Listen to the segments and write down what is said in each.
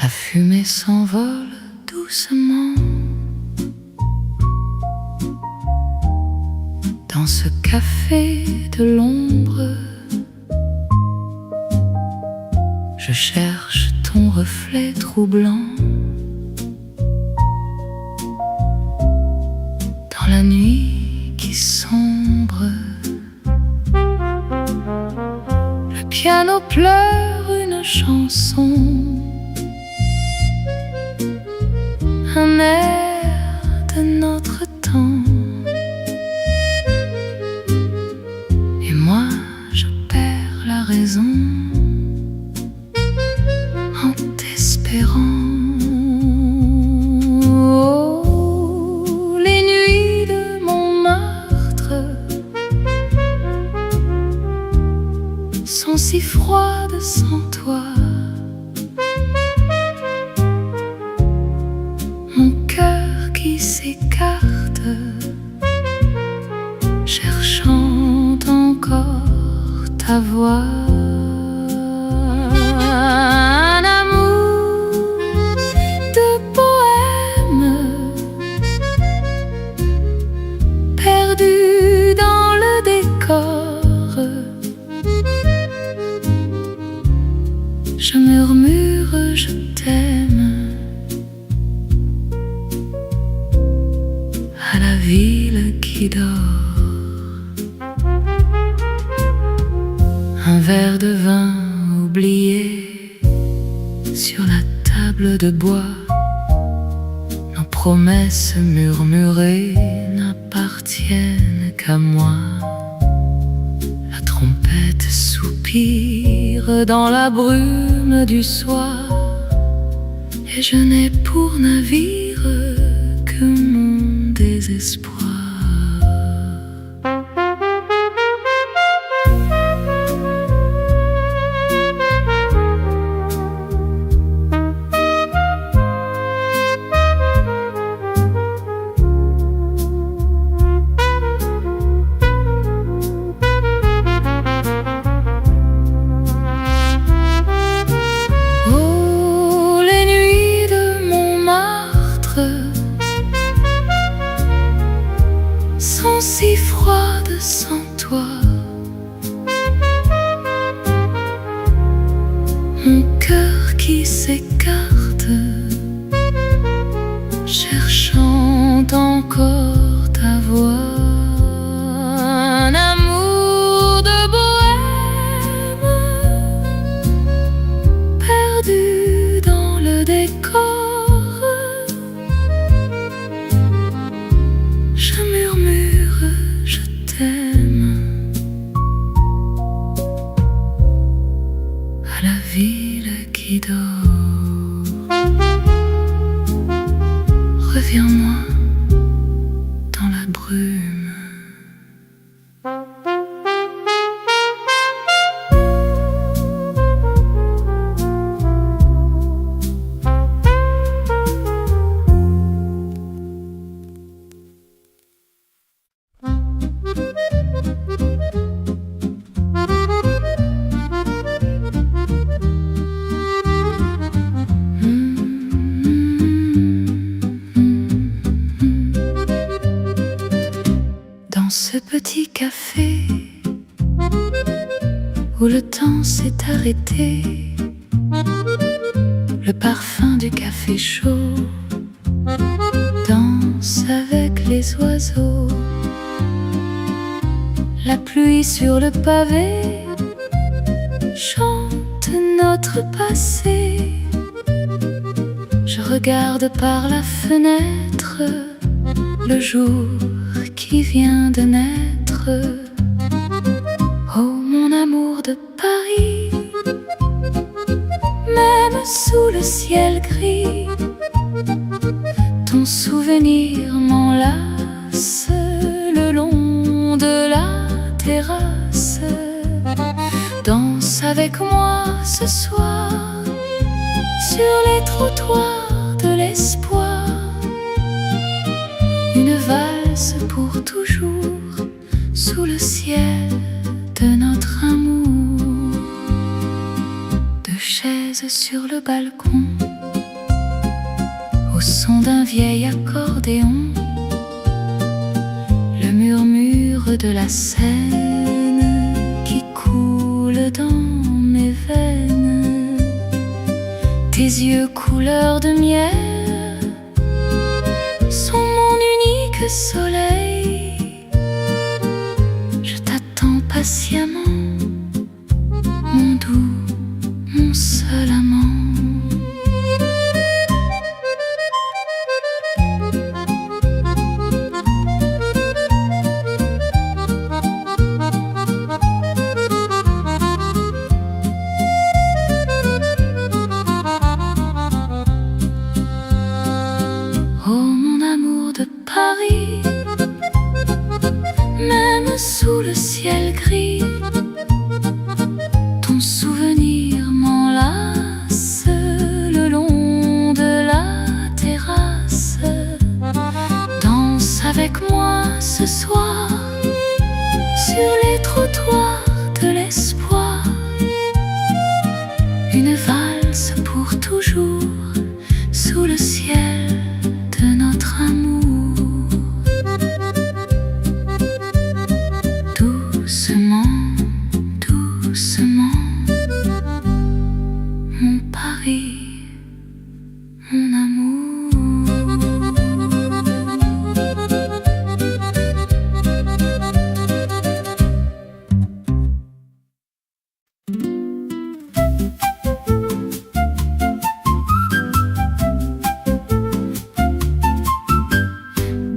La fumée s'envole doucement dans ce café de l'ombre. Je cherche ton reflet troublant dans la nuit qui sombre. Le piano pleure une chanson, un air de notre temps. Et moi, je perds la raison en t'espérant. Oh, les nuits de Montmartre sont si froides sans toi. Mon cœur qui s'écarte, cherchant encore ta voix. Un amour de poème perdu dans le décor. Je murmure, je t'aime à la ville qui dort. Un verre de vin oublié sur la table de bois. Nos promesses murmurées n'appartiennent qu'à moi. La trompette soupire dans la brume du soir, et je n'ai pour navire que mon désespoir. Sont si froides sans toi. Mon cœur qui s'écarte, cherchant encore ta voix. Un amour de bohème perdu dans le décor. Je murmure, je t'aime à la ville qui dort. Reviens-moi dans la brume. Ce petit café où le temps s'est arrêté, le parfum du café chaud danse avec les oiseaux. La pluie sur le pavé chante notre passé. Je regarde par la fenêtre le jour qui vient de naître. Oh mon amour de Paris, même sous le ciel gris, ton souvenir m'enlace le long de la terrasse. Danse avec moi ce soir sur les trottoirs de l'espoir. Une valse pour toujours sous le ciel de pose sur le balcon, au son d'un vieil accordéon, le murmure de la Seine qui coule dans mes veines. Tes yeux couleur de miel sont mon unique soleil. Je t'attends patiemment, mon doux, mon seul amant. Oh mon amour de Paris, même sous le ciel gris, ton souvenir m'enlace le long de la terrasse. Danse avec moi ce soir sur les trottoirs de l'espoir, une valse pour toujours sous le ciel de notre amour. Doucement, doucement, mon Paris, mon amour.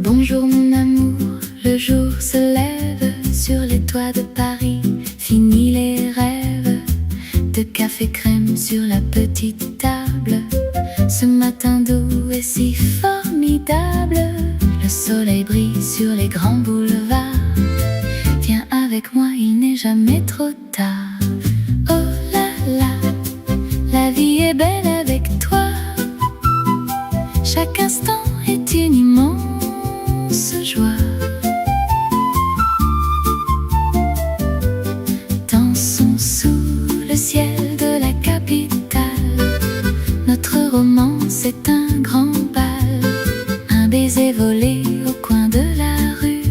Bonjour mon amour, le jour se lève sur les toits de Paris. Fini les rêves de café crème sur la petite table. Ce matin doux est si formidable, le soleil brille sur les grands boulevards. Viens avec moi, il n'est jamais trop tard. Oh là là, la vie est belle avec toi. Chaque instant est une immense joie. Dansons sous le ciel de la capitale. Notre romance est un grand bal, un baiser volé au coin de la rue.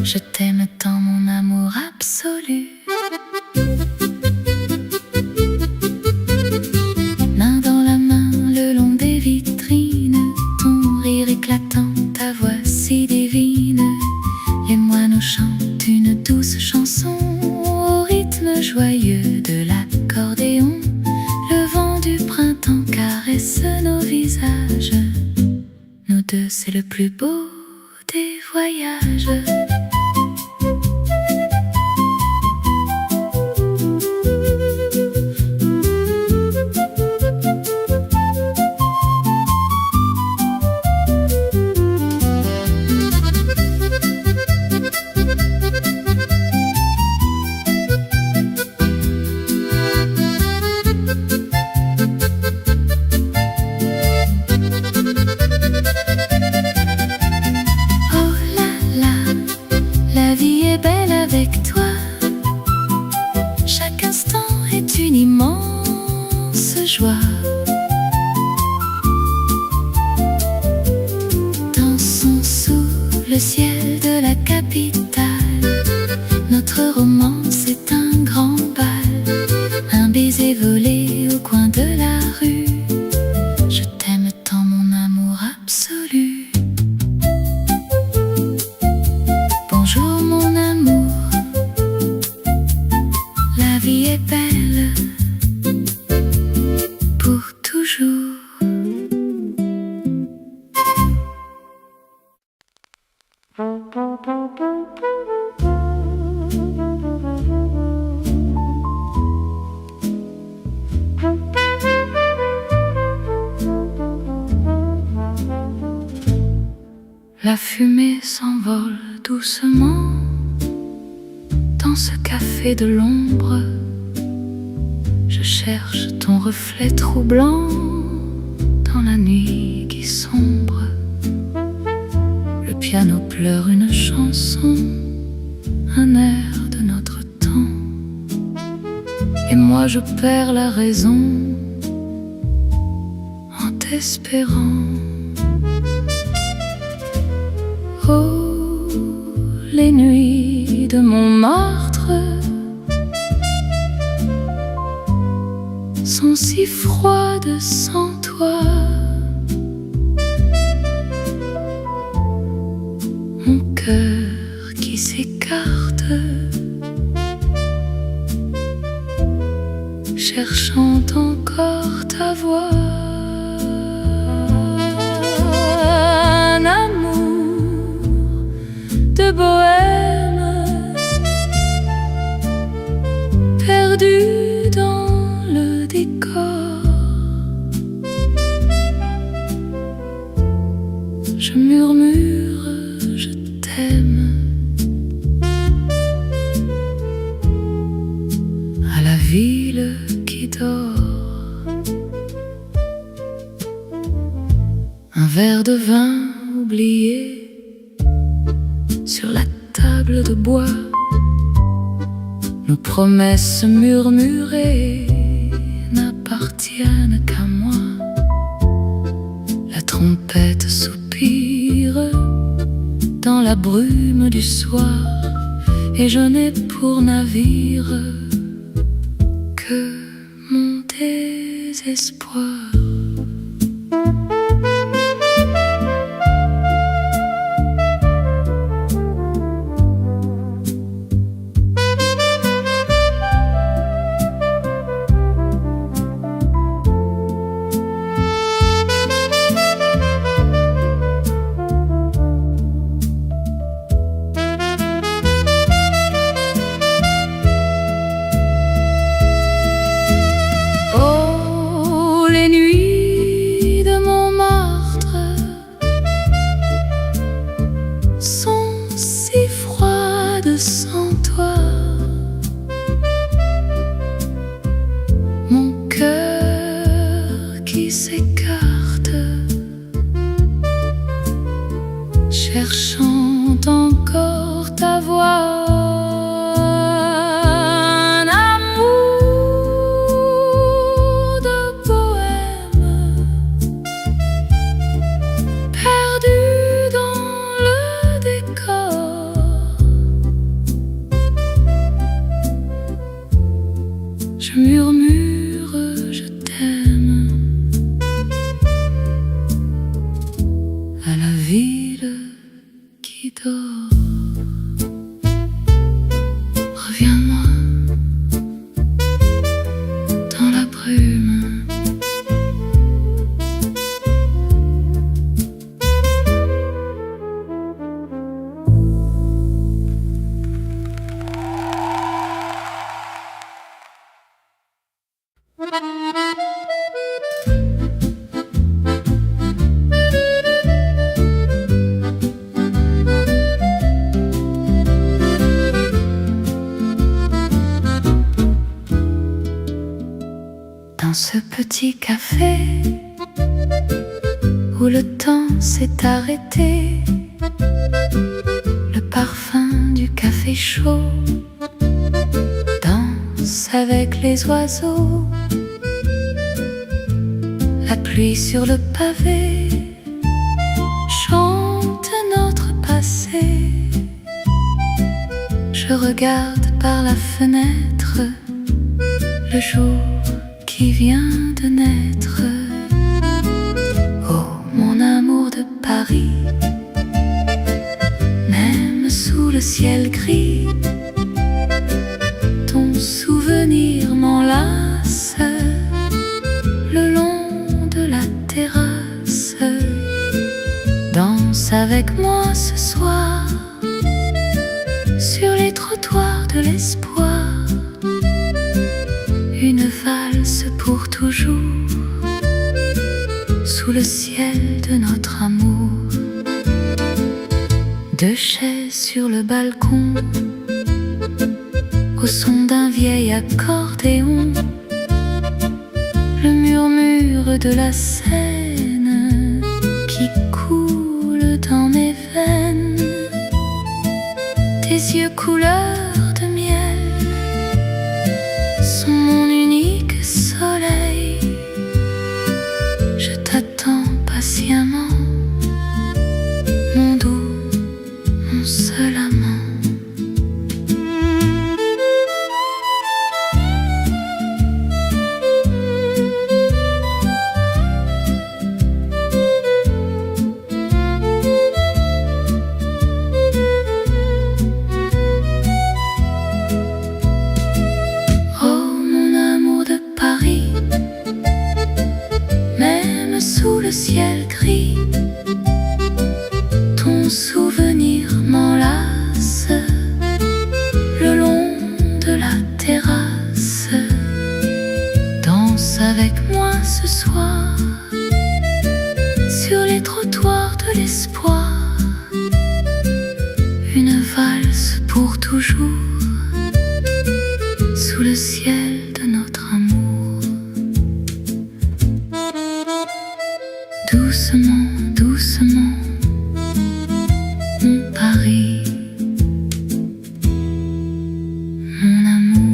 Je t'aime tant mon amour absolu. Main dans la main le long des vitrines, ton rire éclatant, ta voix si divine. Les moineaux chantent une douce chanson au rythme joyeux de l'accordéon. Le vent du printemps caresse nos visages. Nous deux, c'est le plus beau des voyages. La vie est belle avec toi. Chaque instant est une immense joie. Dansons sous le ciel de la capitale. Notre romance est un grand bal, un baiser volé au coin de la rue. Je t'aime tant mon amour absolu. Bonjour mon amour, la vie est belle pour toujours. La fumée s'envole doucement dans ce café de l'ombre. Je cherche ton reflet troublant dans la nuit qui sombre. Le piano pleure une chanson, un air de notre temps. Et moi je perds la raison désespérant. Oh, les nuits de Montmartre sont si froides sans toi. Mon cœur qui s'écarte, cherchant encore ta voix. Un amour de bohème perdu dans le décor. Je murmure, je t'aime à la ville qui dort. Un verre de vin oublié sur la table de bois, nos promesses murmurées n'appartiennent qu'à moi. La trompette soupire dans la brume du soir, et je n'ai pour navire que mon désespoir. Les nuits de Montmartre sont si froides sans toi. Mon cœur qui s'écarte, cherchant encore ta voix. Je murmure, je t'aime à la ville qui dort. Reviens-moi dans la brume. Dans ce petit café où le temps s'est arrêté, le parfum du café chaud danse avec les oiseaux. La pluie sur le pavé chante notre passé. Je regarde par la fenêtre le jour qui vient de naître. Oh, mon amour de Paris, même sous le ciel gris, ton souvenir m'enlace le long de la terrasse. Danse avec moi ce soir sur les trottoirs de l'espoir. Une valse pour toujours sous le ciel de notre amour. Deux chaises sur le balcon au son d'un vieil accordéon. Le murmure de la Seine qui coule dans mes veines. Tes yeux couleur de miel sont mon unique soleil. Je t'attends sous le ciel de notre amour. Doucement, doucement, mon Paris, mon amour.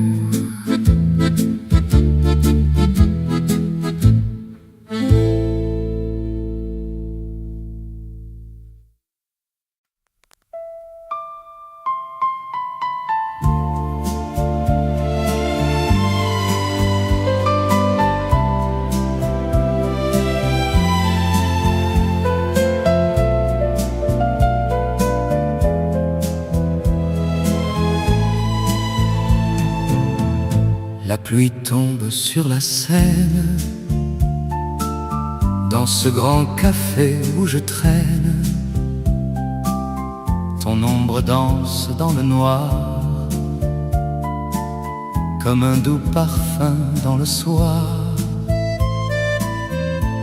La pluie tombe sur la Seine, dans ce grand café où je traîne. Ton ombre danse dans le noir, comme un doux parfum dans le soir.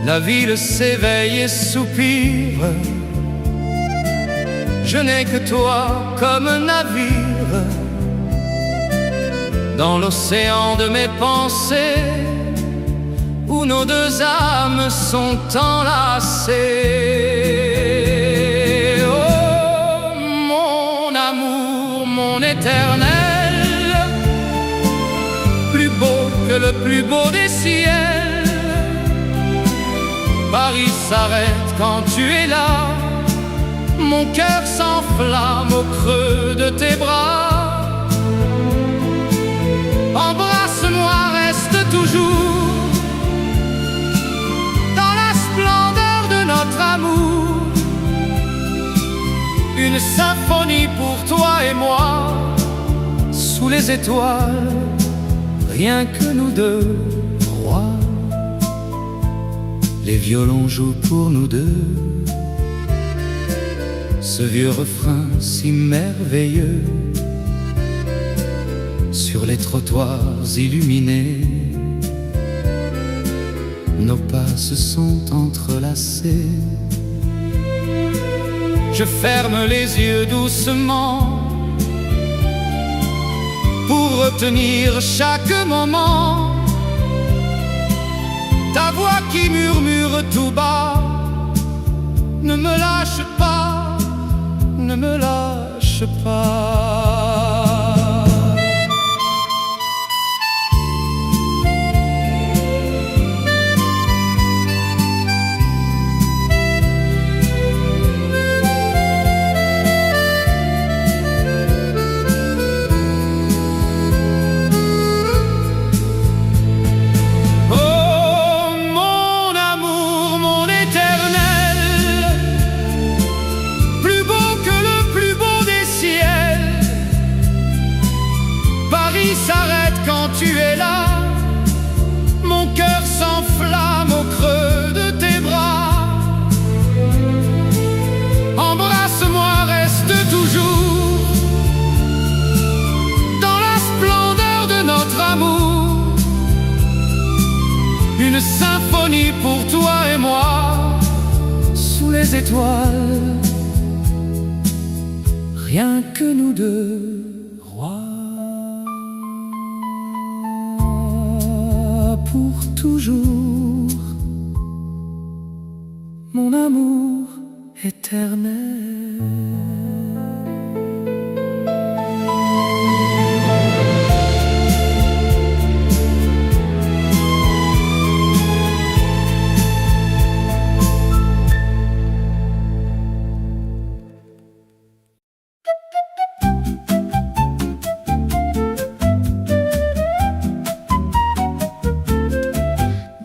La ville s'éveille et soupire, je n'ai que toi comme un navire dans l'océan de mes pensées, où nos deux âmes sont enlacées. Oh, mon amour, mon éternel, plus beau que le plus beau des ciels. Paris s'arrête quand tu es là, mon cœur s'enflamme au creux de tes bras. Embrasse-moi, reste toujours dans la splendeur de notre amour. Une symphonie pour toi et moi, sous les étoiles, rien que nous deux, rois. Les violons jouent pour nous deux ce vieux refrain si merveilleux. Sur les trottoirs illuminés, nos pas se sont entrelacés. Je ferme les yeux doucement pour retenir chaque moment ta voix qui murmure tout bas. Ne me lâche pas, ne me lâche pas. S'arrête quand tu es là, mon cœur s'enflamme au creux de tes bras. Embrasse-moi, reste toujours dans la splendeur de notre amour. Une symphonie pour toi et moi, sous les étoiles, rien que nous deux, rois. Pour toujours, mon amour éternel.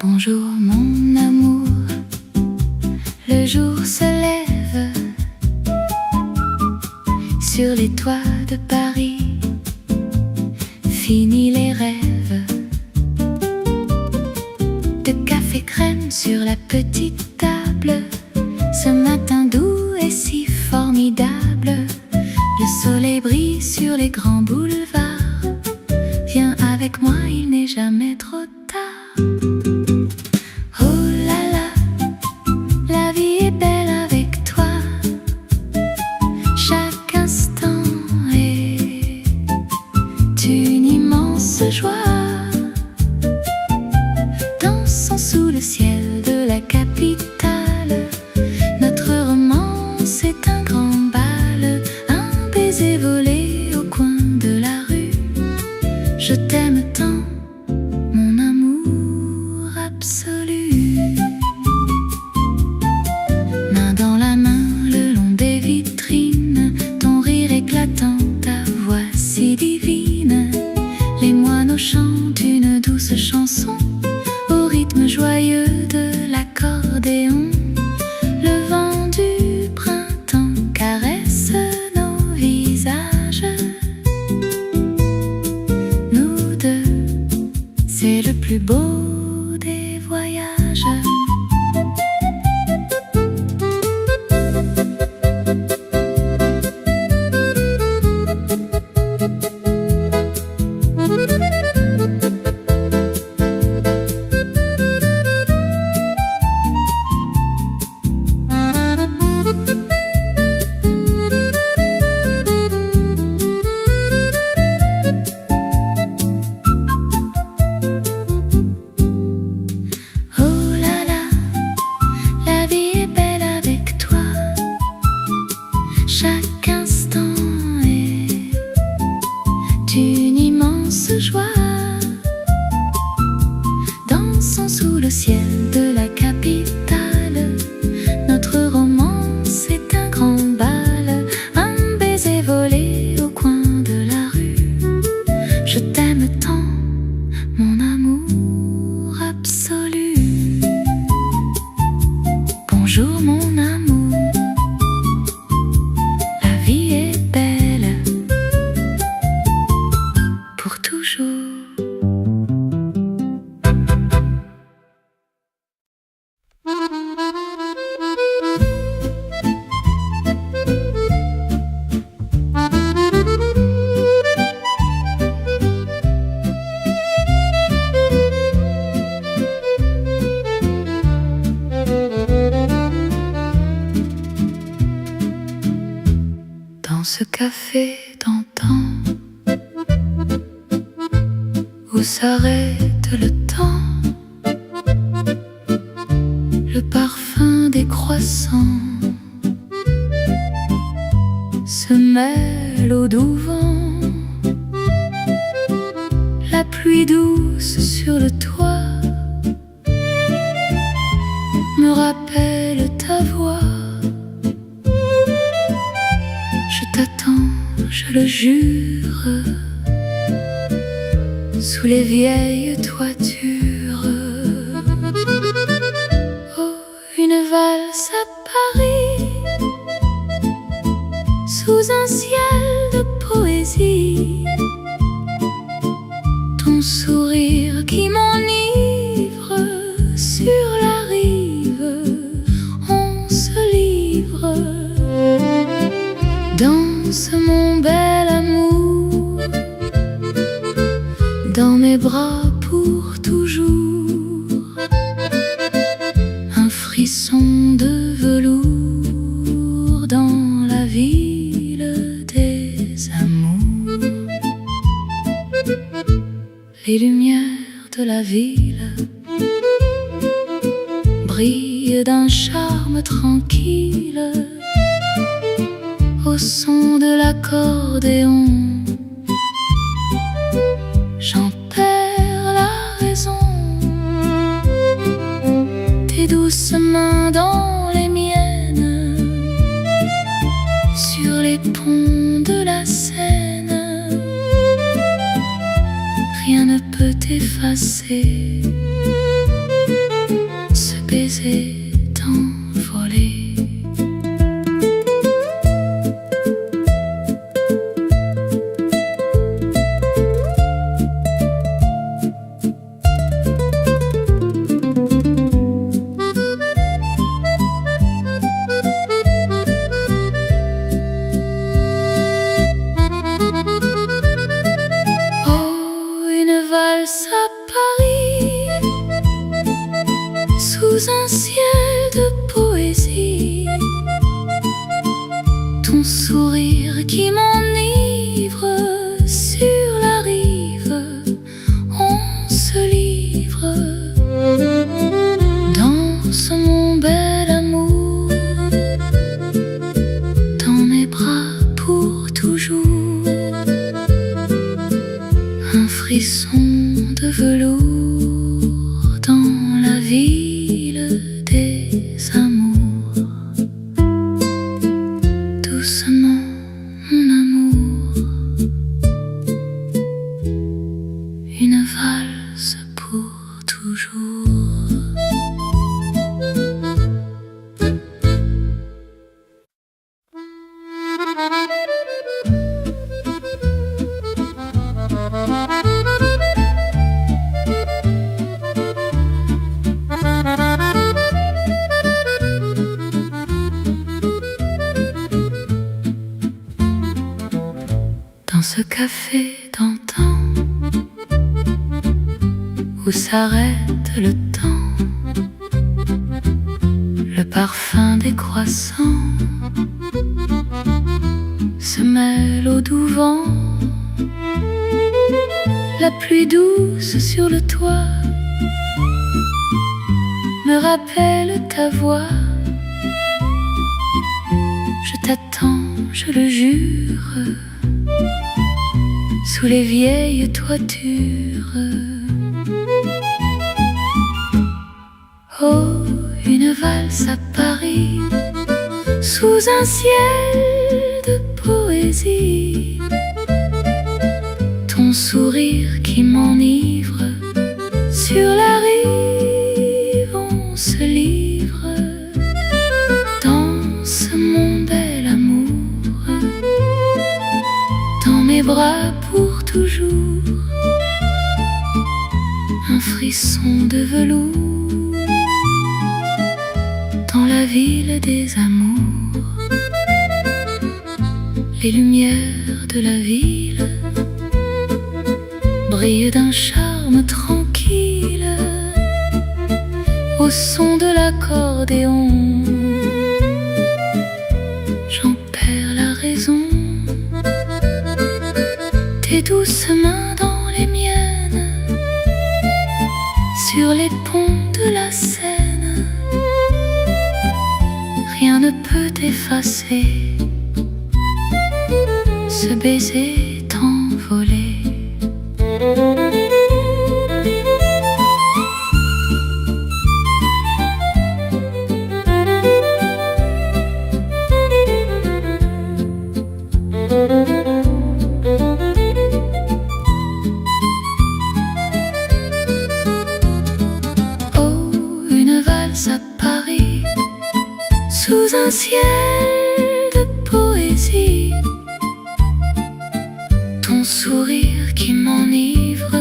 Bonjour mon amour, le jour se lève sur les toits de Paris, fini les rêves de café crème sur la petite table. Ce matin doux et si formidable, le soleil brille sur les grands boulevards. Viens avec moi, il n'est jamais trop tard. Chaque instant est une immense immense joie, dansant sous le ciel de la capitale. Notre romance est un grand bal, un baiser volé au coin de la rue. Je t'aime tant, mon amour absolu. Main dans la main, le long des vitrines, ton rire éclatant, ta voix si divine. Les moineaux chantent une douce chanson au rythme joyeux de l'accordéon. Le vent du printemps caresse nos visages. Nous deux, c'est le plus beau des voyages. Chaque instant est une immense joie, dansant sous le ciel de la capitale. Notre romance est un grand bal, un baiser volé au coin de la rue. Je t'aime tant, mon amour absolu. Bonjour mon amour. Dans ce café d'antan où s'arrête le temps, le parfum des croissants se mêle au doux vent. La pluie douce sur le toit me rappelle ta voix. Je t'attends, je le jure, sous les vieilles toitures. Oh, une valse à Paris, sous un ciel de poésie. Ton sourire qui m'enivre, sur la rive, on se livre. Danse mon bel amour, dans mes bras pour toujours. Un frisson de velours dans la ville des amours. Les lumières de la ville brillent d'un charme tranquille au son de l'accordéon. J'en perds la raison. Tes douces mains dans les miennes, sur les ponts de la Seine. Rien ne peut effacer ce baiser envolé. À Paris, sous un ciel de poésie. Ton sourire qui m'enivre, sur la rive, Un frisson de velours dans la ville des amours. Doucement, mon amour, une valse pour toujours. Dans ce café d'antan où s'arrête le temps, le parfum des croissants se mêle au doux vent. La pluie douce sur le toit me rappelle ta voix. Je t'attends, je le jure, sous les vieilles toitures. Oh, une valse à Paris, sous un ciel de poésie. Ton sourire qui m'enivre, sur la rive on se livre. Danse mon bel amour, dans mes bras pour toujours. Un frisson de velours dans la ville des amours. Les lumières de la ville brillent d'un charme tranquille au son de l'accordéon. J'en perds la raison. Tes douces mains dans les miennes, sur les ponts de la Seine, rien ne peut effacer ce baiser envolé. Oh, une valse à Paris, sous un ciel de poésie. Ton sourire qui m'enivre,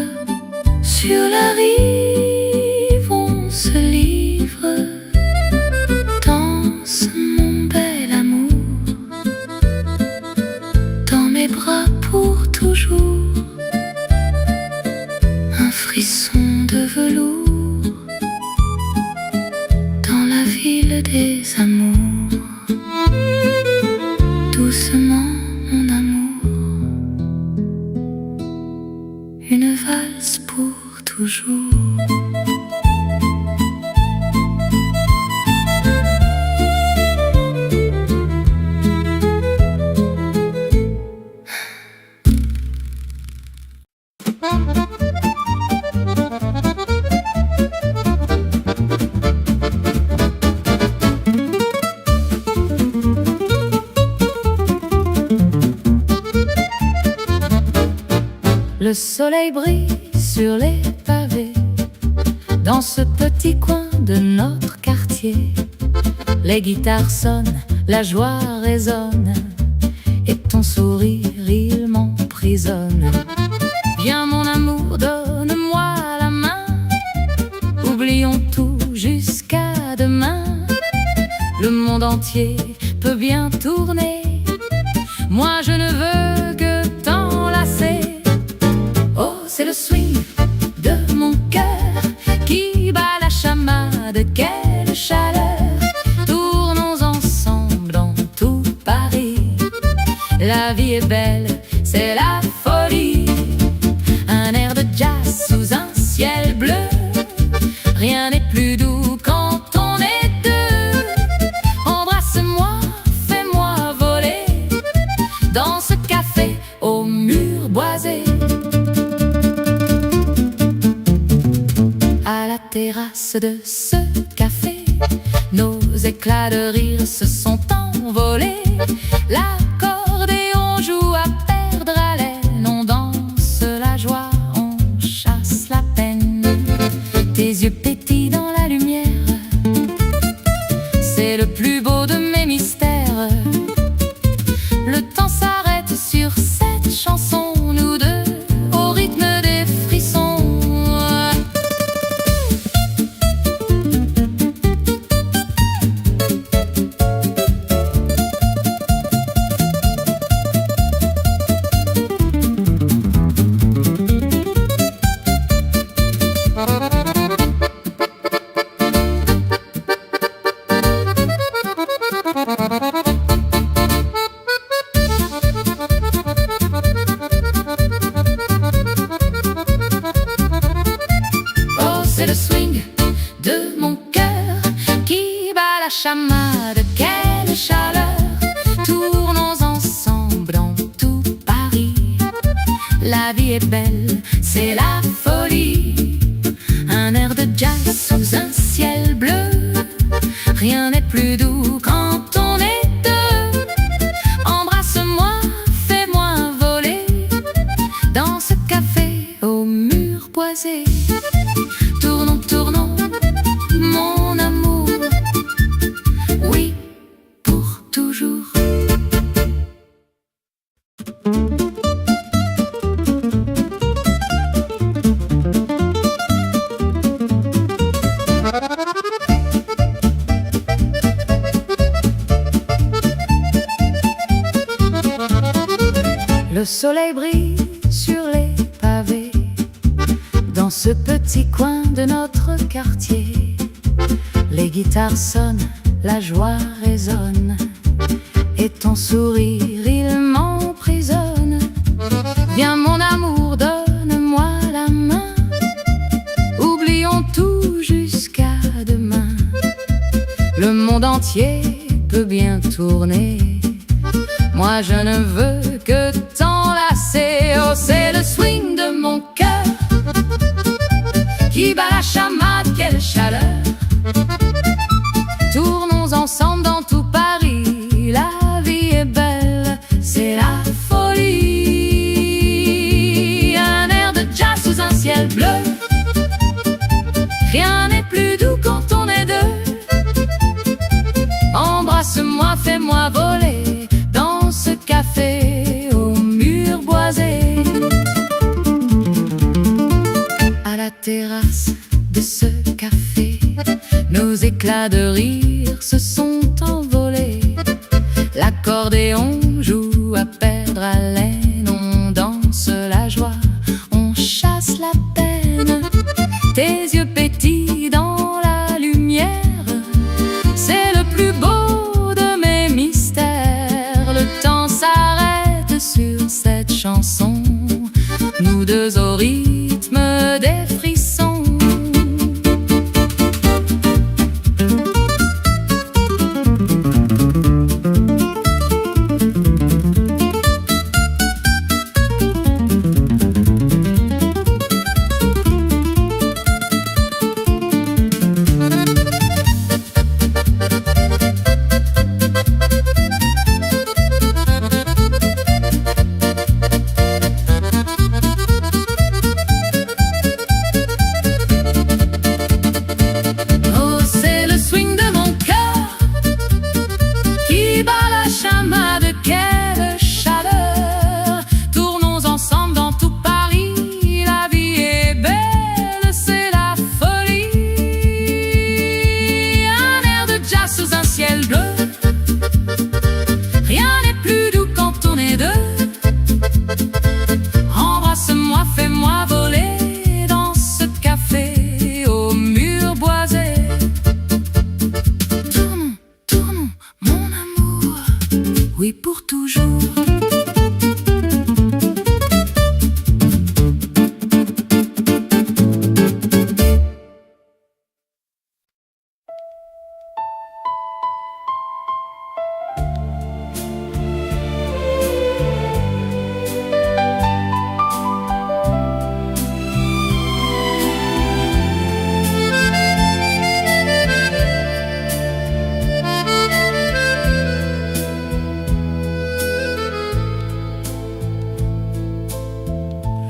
sur la rive on se livre. Danse mon bel amour, dans mes bras pour toujours. Un frisson de velours dans la ville des amours. Doucement mon amour, une valse pour toujours. Le soleil brille sur les pavés, dans ce petit coin de notre quartier. Les guitares sonnent, la joie résonne, et ton sourire il m'emprisonne. Viens mon amour, donne-moi la main, oublions tout jusqu'à demain. Le monde entier peut bien tourner, moi je ne veux que t'enlacer. Oh, c'est le swing de mon cœur qui bat la chamade, quelle chaleur. Tournons ensemble dans tout Paris. La vie est belle, c'est la folie. Un air de jazz sous un ciel bleu. Rien n'est plus doux quand on est deux. Embrasse-moi, fais-moi voler dans ce café au mur boisé. terrasse de ce café, nos éclats de rire se sont envolés. L'accordéon joue à perdre haleine, on danse la joie, on chasse la peine. Tes yeux pétillent dans la lumière, c'est le plus beau de mes mystères. Le temps s'arrête sur cette chanson, nous deux au rythme des frissons. C'est le swing de mon cœur qui bat la chamade, quelle chaleur. Tournons ensemble dans tout Paris. La vie est belle, c'est la folie. Un air de jazz sous un ciel bleu. Rien n'est plus doux quand on est deux. Embrasse-moi, fais-moi voler dans ce café au mur boisé. Tournons, tournons, mon amour, oui, pour toujours. Le soleil brille sur les pavés dans ce petit coin de notre quartier. Les guitares sonnent, la joie résonne, et ton sourire, il m'emprisonne. Viens mon amour, donne-moi la main. Oublions tout jusqu'à demain. Le monde entier peut bien tourner, moi je ne veux que t'enlacer. Oh, c'est le swing de mon cœur qui bat la chamade, quelle chaleur. Tournons ensemble dans tout Paris. La vie est belle, c'est la folie. Un air de jazz sous un ciel bleu. Rien n'est plus doux quand on est deux. Embrasse-moi, fais-moi voler dans ce café au mur boisé. À la terrasse de ce café, nos éclats de rire se sont envolés. L'accordéon joue à perdre haleine, on danse la joie, on chasse la peine. Tes yeux pétillent dans la lumière, c'est le plus beau de mes mystères. Le temps s'arrête sur cette chanson, nous deux au rythme des frissons.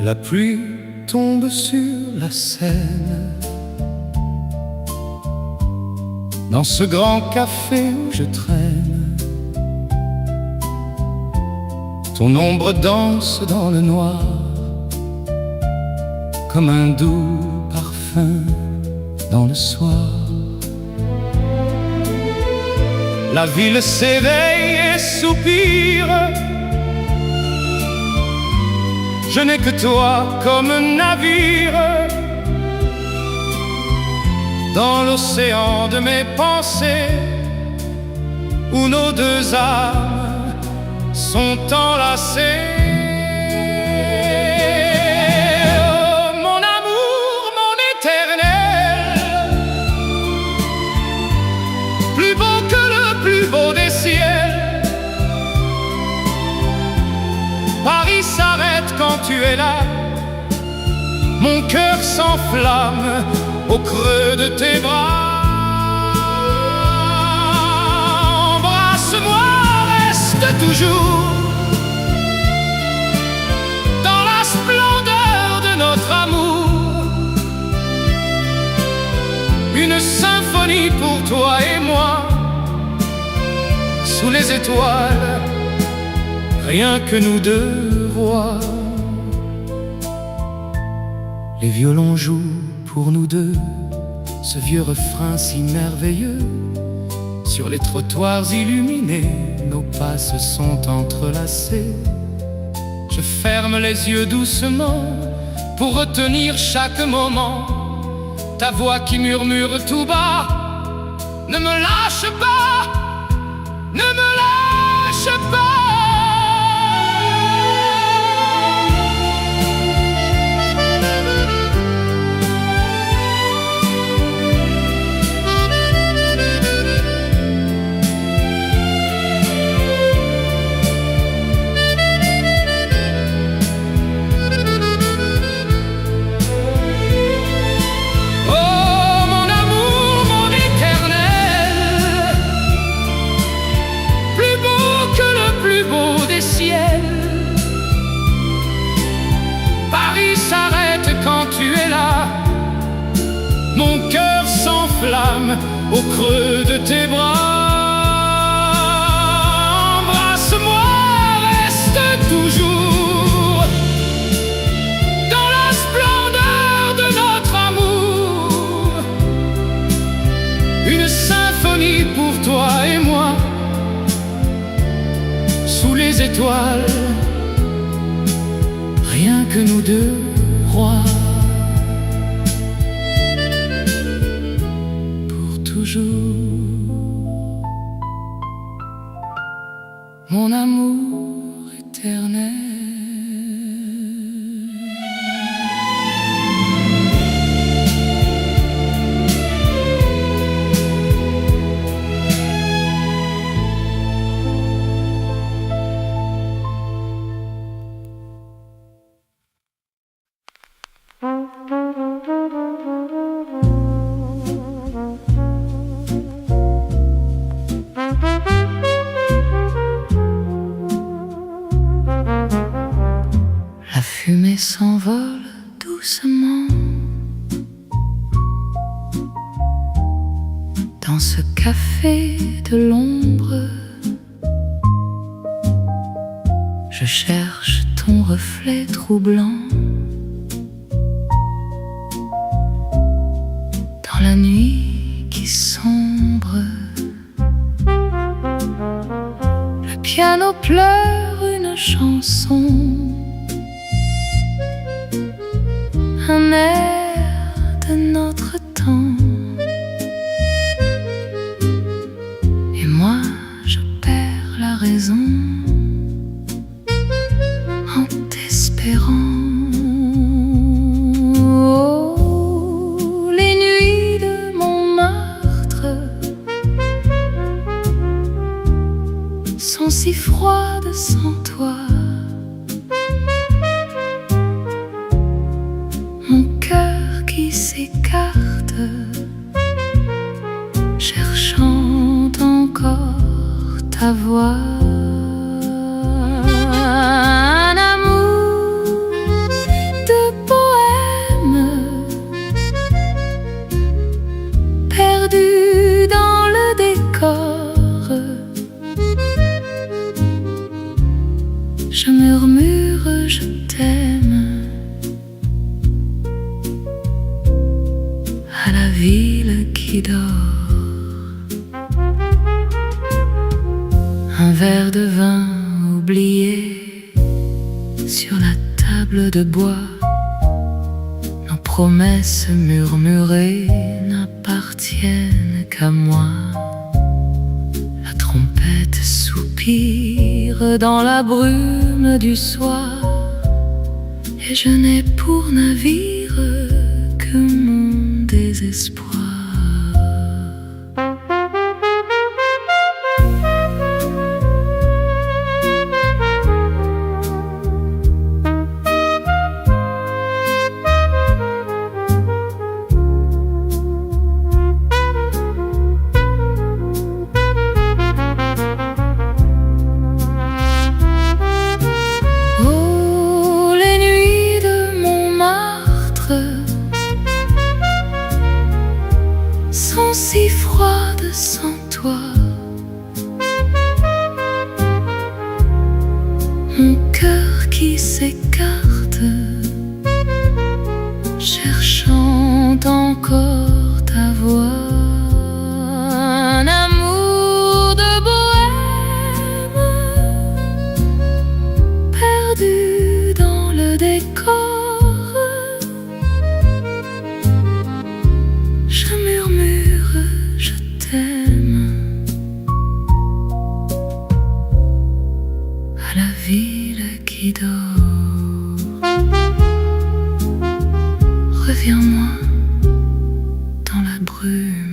La pluie tombe sur la Seine. Dans ce grand café où je traîne, ton ombre danse dans le noir, comme un doux parfum dans le soir. La ville s'éveille et soupire. Je n'ai que toi comme un navire dans l'océan de mes pensées, où nos deux âmes sont enlacées. Oh, mon amour, mon éternel, plus beau que le plus beau des ciels. Paris s'arrête quand tu es là, mon cœur s'enflamme au creux de tes bras. Embrasse-moi, reste toujours dans la splendeur de notre amour. Une symphonie pour toi et moi, sous les étoiles, rien que nous deux voix. Les violons jouent pour nous deux ce vieux refrain si merveilleux. Sur les trottoirs illuminés, nos pas se sont entrelacés. Je ferme les yeux doucement pour retenir chaque moment ta voix qui murmure tout bas: ne me lâche pas, ne me lâche pas. Paris s'arrête quand tu es là, mon cœur s'enflamme au creux de tes bras. Embrasse-moi, reste toujours dans la splendeur de notre amour. Une symphonie pour toi et moi, sous les étoiles, rien que nous deux rois. Pour toujours, mon amour éternel. La fumée s'envole doucement dans ce café de l'ombre. Je cherche ton reflet troublant dans la nuit qui sombre. Le piano pleure une chanson, un air de notre temps. Et moi, je perds la raison en t'espérant. Oh, les nuits de Montmartre sont si froides sans toi. Mon cœur qui s'écarte, cherchant encore ta voix. Un amour ville qui dort. Un verre de vin oublié sur la table de bois. Nos promesses murmurées n'appartiennent qu'à moi. La trompette soupire dans la brume du soir, et je n'ai pour navire que mon désespoir. Sont si froides sans toi. Mon cœur qui s'écarte, cherchant encore ta voix. Un amour de bohème, perdu dans le décor. Je murmure, je t'aime à la ville qui dort. Reviens-moi dans la brume.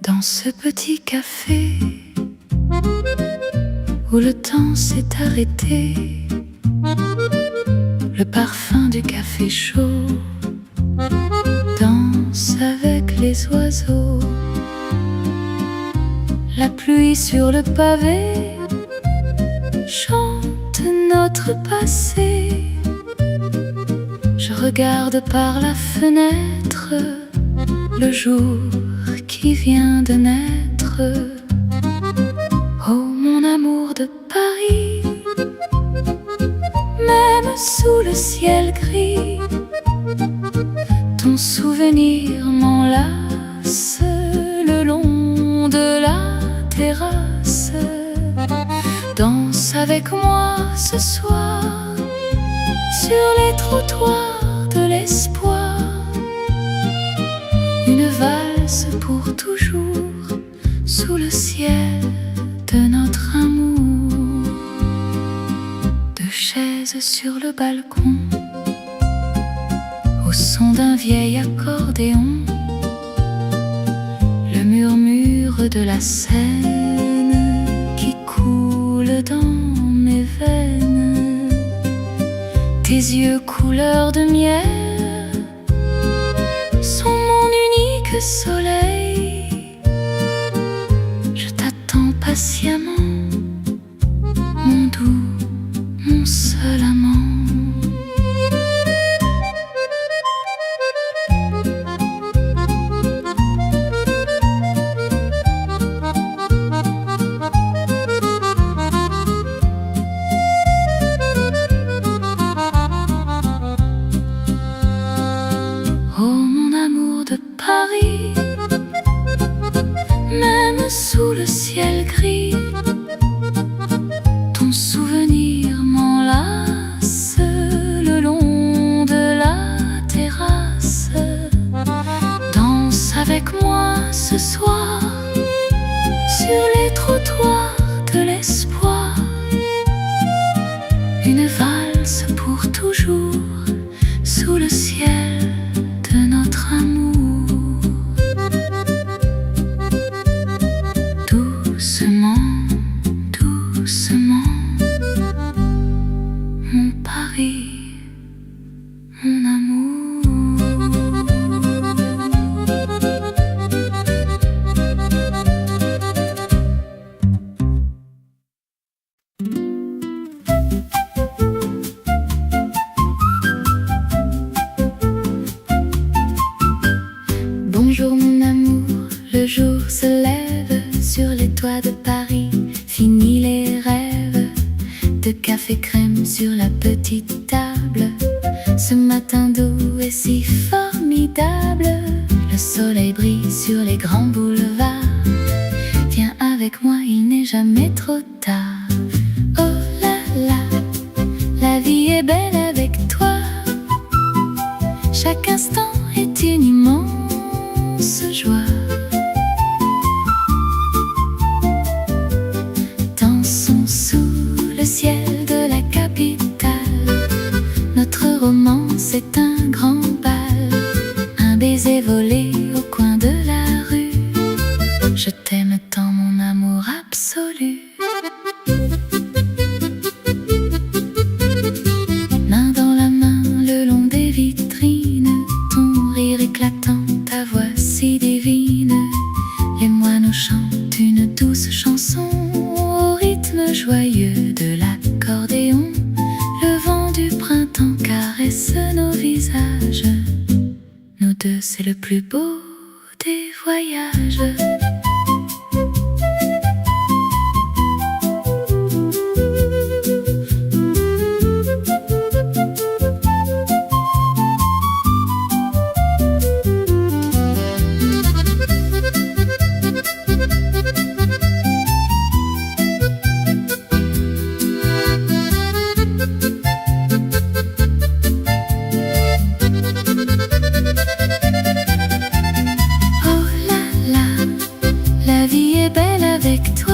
Dans ce petit café où le temps s'est arrêté, le parfum du café chaud danse avec les oiseaux. La pluie sur le pavé chante notre passé. Je regarde par la fenêtre le jour qui vient de naître. Oh mon amour de Paris, même sous le ciel gris, ton souvenir m'enlace le long de la terrasse. Danse avec moi ce soir sur les trottoirs de l'espoir. Une valse pour toujours sous le ciel de notre amour. Deux chaises sur le balcon, au son d'un vieil accordéon. Le murmure de la Seine qui coule dans mes veines. Tes yeux couleur de miel sont mon unique soleil. Je t'attends patiemment, mon doux, mon seul amant. Oh mon amour de Paris, le jour se lève sur les toits de Paris. Fini les rêves de café crème sur la petite table. Ce matin doux est si formidable. Le soleil brille sur les grands boulevards. Viens avec moi, il n'est jamais trop tard. Oh là là, la vie est belle avec toi. Chaque instant est une immense joie. Dansons sous le ciel de la capitale. Notre romance est un grand bal. Un baiser volé au coin de la rue. Je t'aime tant, mon amour absolu. Main dans la main le long des vitrines. Ton rire éclatant, ta voix si divine. Les moineaux chantent une douce chanson au rythme joyeux de l'accordéon. Le vent du printemps caresse nos visages. Nous deux, c'est le plus beau des voyages. Avec toi,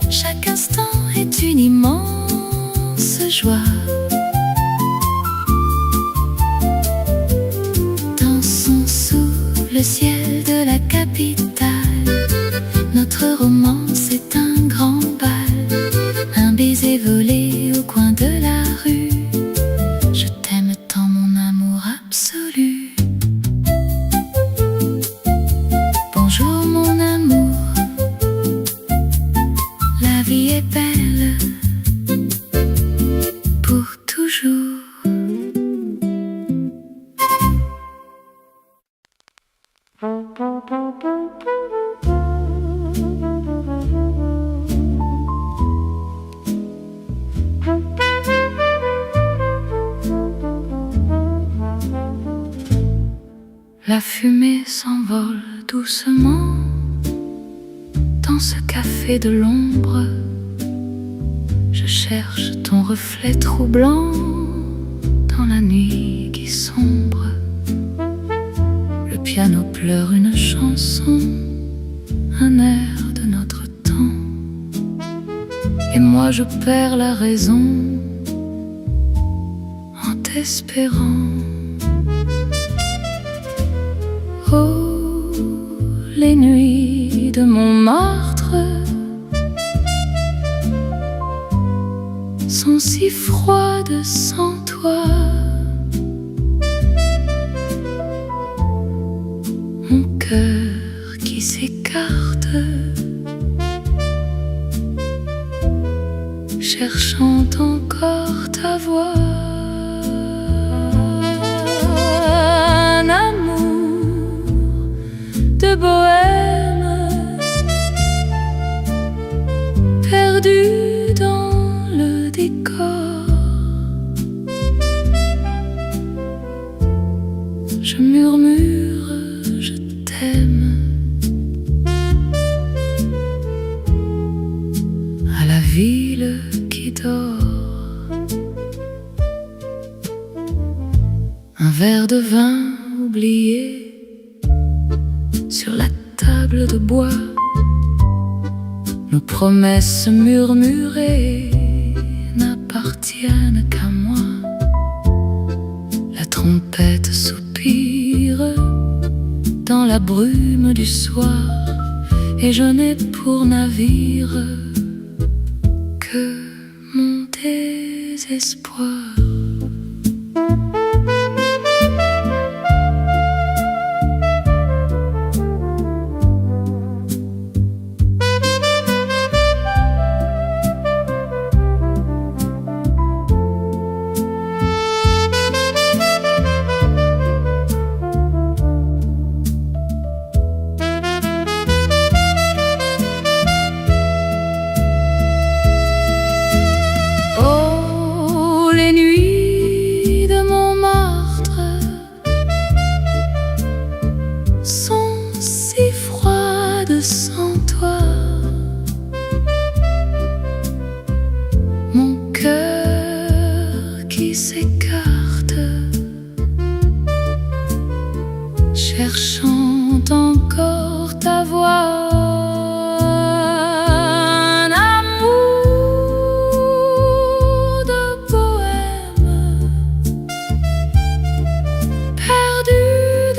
chaque instant est une immense joie. Dansons sous le ciel de la capitale. Notre romance est un grand bal. Un baiser volé au coin de la rue. Je t'aime tant, mon amour absolu. Bonjour mon amour, la vie est belle pour toujours. La fumée s'envole doucement dans ce café de l'ombre. Je cherche ton reflet troublant dans la nuit qui sombre. Le piano pleure une chanson, un air de notre temps. Et moi je perds la raison en t'espérant. Oh, les nuits de Montmartre sont si froides sans toi. Mon cœur qui s'écarte, cherchant encore ta voix. Un amour de bohème perdu dans le décor. Je murmure, je t'aime à la ville qui dort. Un verre de vin oublié sur la table de bois. Nos promesses murmurées n'appartiennent qu'à moi. La trompette soupire dans la brume du soir, et je n'ai pour navire que mon désespoir. cherchant encore ta voix. Un amour de poème perdu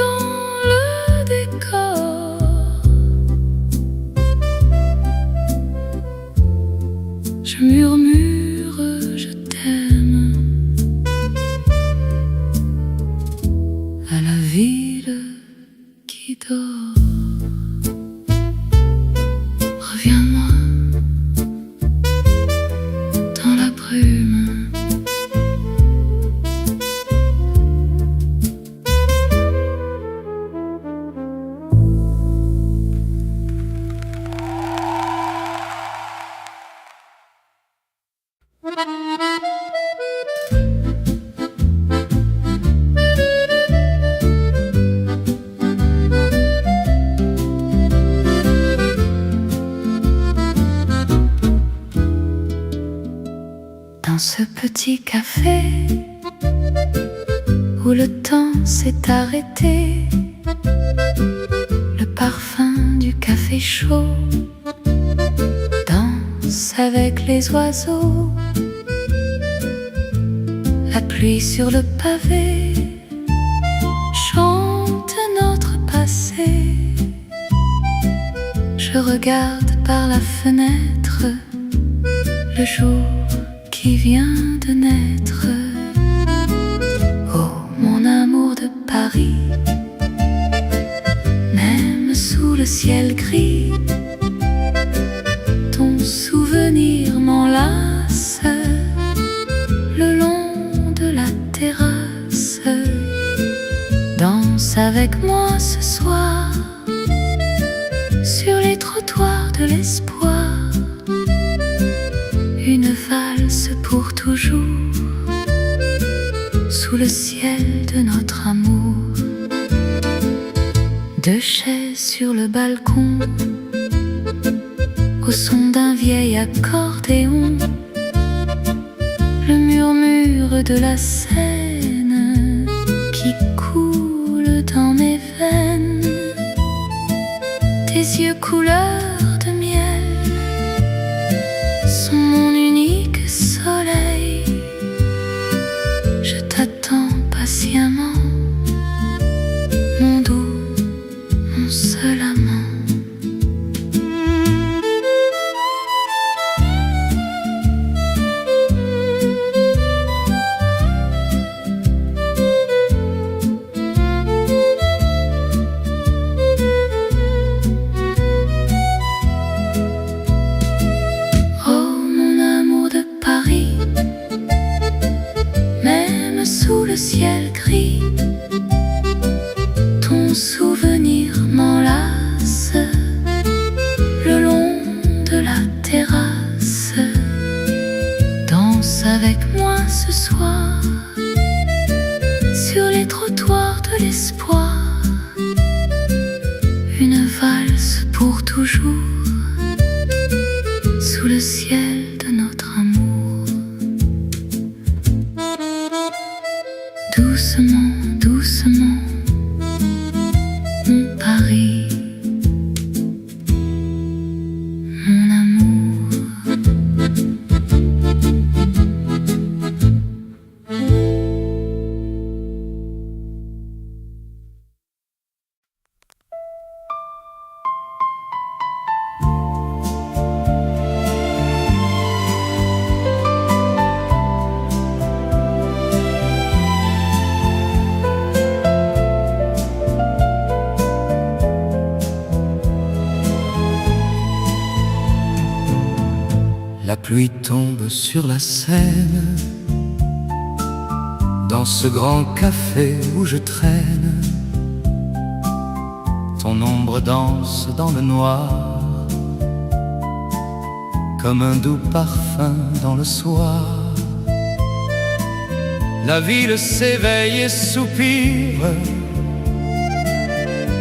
dans le décor. Je murmure, je t'aime à la ville qui dort. Reviens-moi dans la brume. Dans ce petit café où le temps s'est arrêté, le parfum du café chaud danse avec les oiseaux. La pluie sur le pavé chante notre passé. Je regarde par la fenêtre le jour qui vient de naître. Oh, mon amour de Paris, même sous le ciel gris, ton souvenir m'enlace le long de la terrasse. Danse avec moi ce soir sur les trottoirs de l'espoir. Une valse pour toujours sous le ciel de notre amour. Deux chaises sur le balcon au son d'un vieil accordéon. Le murmure de la Seine qui coule dans mes veines. Tes yeux couleur de miel sont mon unique soleil. Je t'attends patiemment, mon doux, mon seul amant. Sous le ciel gris, ton souvenir m'enlace le long de la terrasse. Danse avec moi ce soir sur les trottoirs de l'espoir. Une valse pour toujours sous le ciel de notre amour. Doucement, doucement, mon Paris, mon amour. La pluie tombe sur la Seine, dans ce grand café où je traîne. Ton ombre danse dans le noir, comme un doux parfum dans le soir. La ville s'éveille et soupire,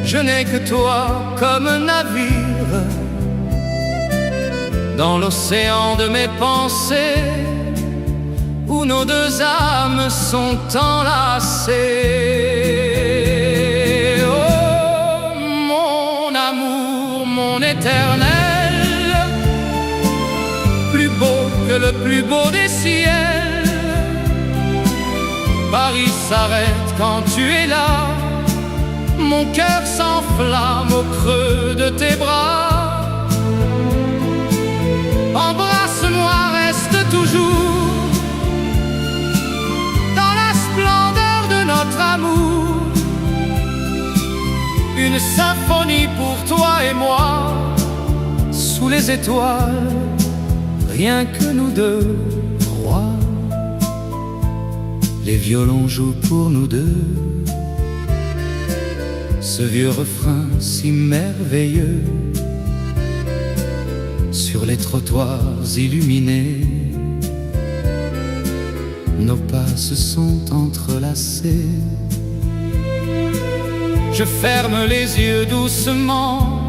je n'ai que toi comme un navire dans l'océan de mes pensées, où nos deux âmes sont enlacées. Oh, s'arrête quand tu es là. Mon cœur s'enflamme au creux de tes bras. Embrasse-moi, reste toujours dans la splendeur de notre amour. Une symphonie pour toi et moi, sous les étoiles, rien que nous deux, roi. Les violons jouent pour nous deux ce vieux refrain si merveilleux. Sur les trottoirs illuminés, nos pas se sont entrelacés. Je ferme les yeux doucement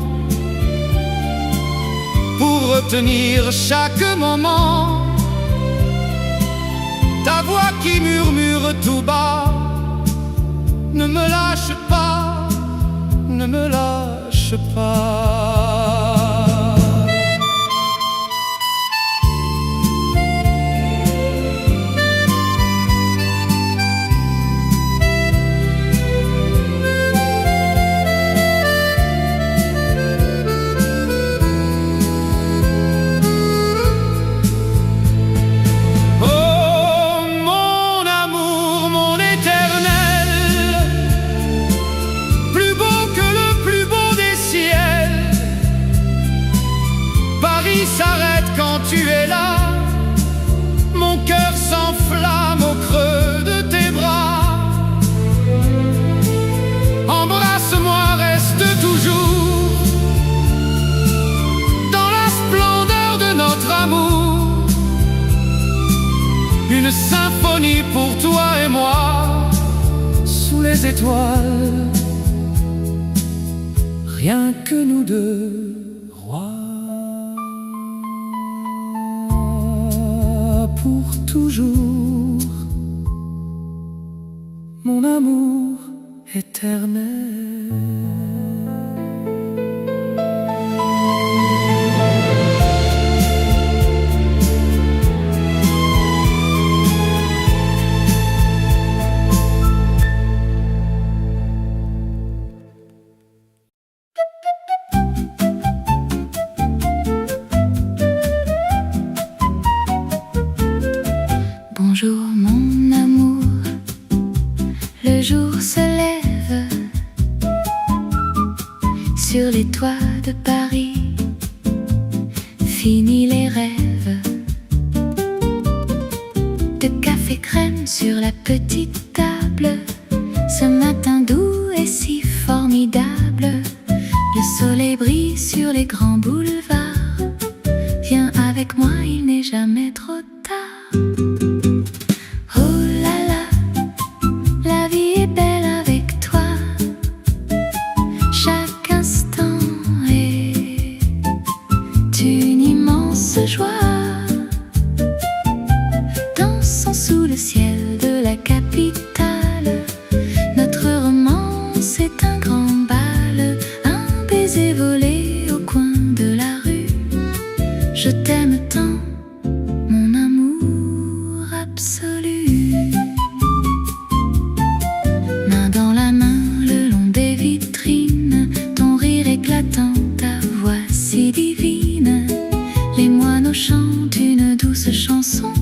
pour retenir chaque moment ta voix qui murmure tout bas. Ne me lâche pas, ne me lâche pas. S'arrête quand tu es là. Mon cœur s'enflamme au creux de tes bras. Embrasse-moi, reste toujours dans la splendeur de notre amour. Une symphonie pour toi et moi, sous les étoiles, rien que nous deux, rois. Pour toujours, mon amour éternel. Bonjour mon amour, le jour se lève sur les toits de Paris, fini les rêves de café crème sur la petite table. Ce matin doux et si formidable, le soleil brille sur les grands boulevards. Viens avec moi, il n'est jamais trop tard. Joie, dansons sous le ciel de la capitale. Notre romance est un grand bal, un baiser volé au coin de la rue. Je t'aime tant, mon amour absolu. Main dans la main le long des vitrines, ton rire éclatant, ta voix si divine. Les moineaux chantent une douce chanson